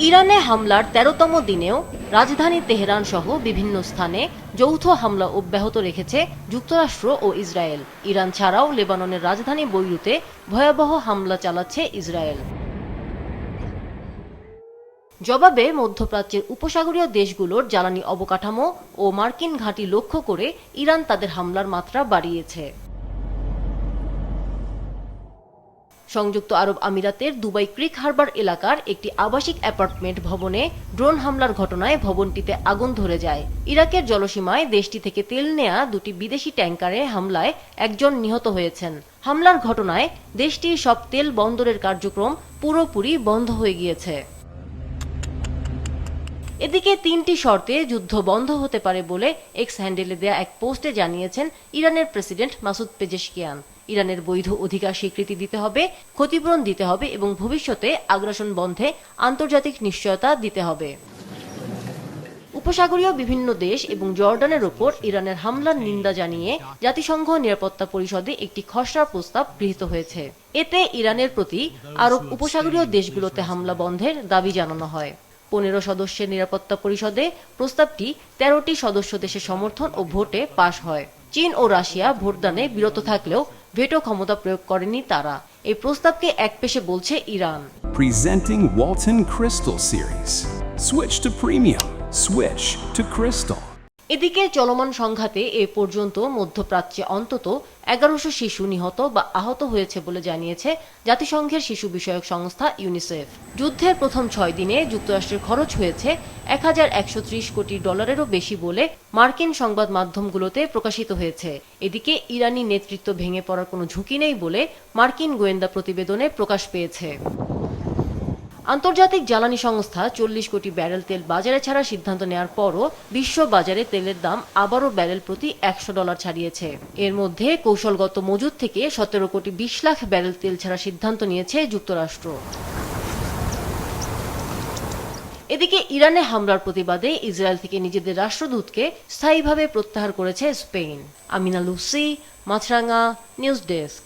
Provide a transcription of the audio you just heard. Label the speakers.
Speaker 1: ইরানে হামলার ১৩তম দিনেও রাজধানী তেহরান সহ বিভিন্ন স্থানে যৌথ হামলা অব্যাহত রেখেছে যুক্তরাষ্ট্র ও ইসরায়েল। ইরান ছাড়াও লেবাননের রাজধানী বৈরুতে ভয়াবহ হামলা চালাচ্ছে ইসরায়েল। জবাবে মধ্যপ্রাচ্যের উপসাগরীয় দেশগুলোর জ্বালানি অবকাঠামো ও মার্কিন ঘাঁটি লক্ষ্য করে ইরান তাদের হামলার মাত্রা বাড়িয়েছে। সংযুক্ত আরব আমিরাতের দুবাই ক্রিক হারবার এলাকার একটি আবাসিক অ্যাপার্টমেন্ট ভবনে ড্রোন হামলার ঘটনায় ভবনটিতে আগুন ধরে যায়। ইরাকের জলসীমায় দেশটি থেকে তেল নেয়া দুটি বিদেশি ট্যাংকারে হামলায় একজন নিহত হয়েছেন। হামলার ঘটনায় দেশটির সব তেল বন্দরের কার্যক্রম পুরোপুরি বন্ধ হয়ে গিয়েছে। এদিকে ৩টি শর্তে যুদ্ধ বন্ধ হতে পারে বলে এক্স হ্যান্ডেলে দেয়া এক পোস্টে জানিয়েছেন ইরানের প্রেসিডেন্ট মাসুদ পেজেশকিয়ান। ইরানের বৈধ অধিকার স্বীকৃতি দিতে হবে, ক্ষতিপূরণ দিতে হবে এবং ভবিষ্যতে আগ্রাসন বন্ধে আন্তর্জাতিক নিশ্চয়তা দিতে হবে। উপসাগরীয় বিভিন্ন দেশ এবং জর্ডানের ওপর ইরানের হামলার নিন্দা জানিয়ে জাতিসংঘ নিরাপত্তা পরিষদে একটি খসড়া প্রস্তাব গৃহীত হয়েছে। এতে ইরানের প্রতি আরব উপসাগরীয় দেশগুলোতে হামলা বন্ধের দাবি জানানো হয়। ১৫ সদস্যের নিরাপত্তা পরিষদে প্রস্তাবটি ১৩টি সদস্য দেশের সমর্থন ও ভোটে পাশ হয়। চীন ও রাশিয়া ভোটদানে বিরত থাকলেও ভেটো ক্ষমতা প্রয়োগ করেনি তারা। এই প্রস্তাবকে একপেশে বলছে Iran.
Speaker 2: Presenting Walton Crystal Series. Switch to premium. Switch to Crystal.
Speaker 1: এদিকে চলমান সংঘাতে এ পর্যন্ত মধ্যপ্রাচ্যে অন্তত ১১০০ শিশু নিহত বা আহত হয়েছে বলে জানিয়েছে জাতিসংঘের শিশু বিষয়ক সংস্থা ইউনিসেফ। যুদ্ধের প্রথম ৬ দিনে যুক্তরাষ্ট্রের খরচ হয়েছে $১,১৩০ কোটিরও বেশি বলে মার্কিন সংবাদ মাধ্যমগুলোতে প্রকাশিত হয়েছে। এদিকে ইরানি নেতৃত্ব ভেঙে পড়ার কোনো ঝুঁকি নেই বলে মার্কিন গোয়েন্দা প্রতিবেদনে প্রকাশ পেয়েছে। আন্তর্জাতিক জ্বালানি সংস্থা ৪০ কোটি ব্যারেল তেল বাজারে ছাড়ার সিদ্ধান্ত নেওয়ার পরও বিশ্ব বাজারে তেলের দাম আবারও ব্যারেল প্রতি $১০০ ছাড়িয়েছে। এর মধ্যে কৌশলগত মজুদ থেকে ১৭ কোটি ২০ লাখ ব্যারেল তেল ছাড়ার সিদ্ধান্ত নিয়েছে যুক্তরাষ্ট্র। এদিকে ইরানে হামলার প্রতিবাদে ইসরায়েল থেকে নিজেদের রাষ্ট্রদূতকে স্থায়ীভাবে প্রত্যাহার করেছে স্পেন। আমিনা লুসি, মাছরাঙা, নিউজ ডেস্ক।